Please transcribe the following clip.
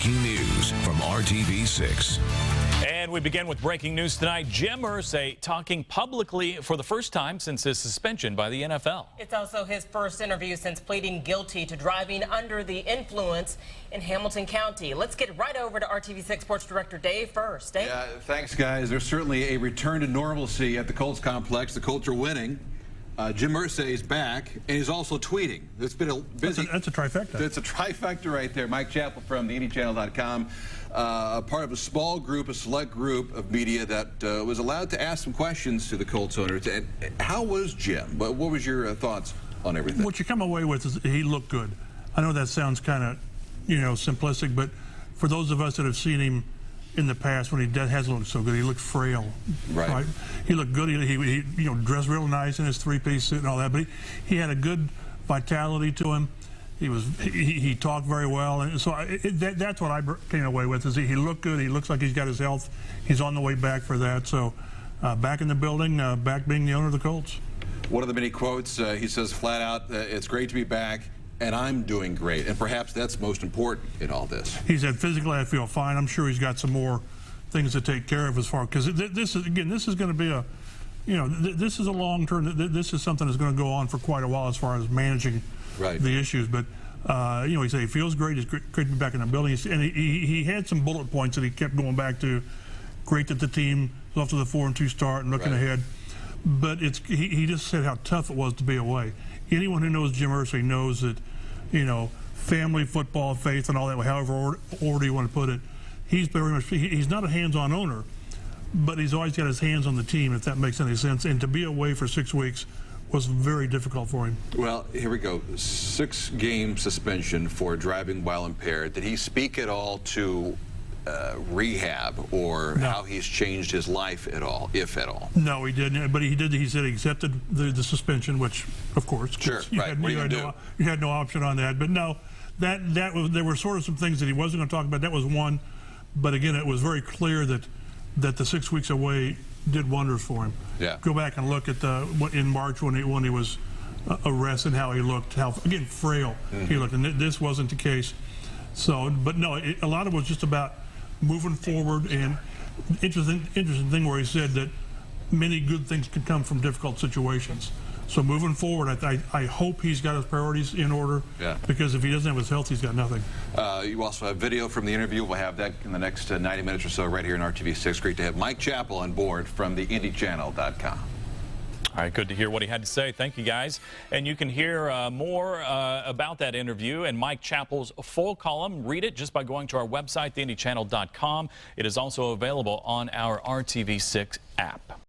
Breaking news from RTV6. And we begin with breaking news tonight. Jim Irsay talking publicly for the first time since his suspension by the NFL. It's also his first interview since pleading guilty to driving under the influence in Hamilton County. Let's get right over to RTV6 Sports Director Dave first. Dave? Yeah, thanks, guys. There's certainly a return to normalcy at the Colts complex. The Colts are winning. Jim Irsay is back, and he's also tweeting. It's been a busy... That's a trifecta. That's a trifecta right there. Mike Chappell from the IndyChannel.com, part of a small group, a select group of media that was allowed to ask some questions to the Colts owners. And how was Jim? What was your thoughts on everything? What you come away with is he looked good. I know that sounds kind of, simplistic, but for those of us that have seen him in the past when he hasn't looked so good, he looked frail. Right. He looked good. He dressed real nice in his three-piece suit and all that, but he had a good vitality to him. He talked very well, and so that's what I came away with. Is he looked good. He looks like he's got his health. He's on the way back for that. So back in the building, back being the owner of the Colts. One of the many quotes, he says flat out, it's great to be back, and I'm doing great. And perhaps that's most important in all this. He said, physically, I feel fine. I'm sure he's got some more things to take care of as far, because this is going to be a, this is a long term. This is something that's going to go on for quite a while as far as managing the issues. But he said he feels great. He's great to be back in the building. And he had some bullet points that he kept going back to. Great that the team was off to the 4-2 start and looking ahead. But he just said how tough it was to be away. Anyone who knows Jim Irsay knows that, family, football, faith, and all that, however order you want to put it, he's very much, he's not a hands-on owner, but he's always got his hands on the team, if that makes any sense. And to be away for 6 weeks was very difficult for him. Well, here we go. 6-game suspension for driving while impaired. Did he speak at all to rehab or how he's changed his life at all, if at all? No, he didn't. But he did. He said he accepted the suspension, which, of course, sure, you had no option on that. But no, that was, there were sort of some things that he wasn't going to talk about. That was one. But again, it was very clear that the 6 weeks away did wonders for him. Yeah. Go back and look at in March when he was arrested, how he looked, how again frail he looked, and this wasn't the case. So, but no, a lot of it was just about moving forward, and interesting thing where he said that many good things can come from difficult situations. So moving forward, I hope he's got his priorities in order, because if he doesn't have his health, he's got nothing. You also have video from the interview. We'll have that in the next 90 minutes or so right here in RTV6. Great to have Mike Chappell on board from the IndyChannel.com. All right, good to hear what he had to say. Thank you, guys. And you can hear more about that interview and Mike Chappell's full column. Read it just by going to our website, theindychannel.com. It is also available on our RTV6 app.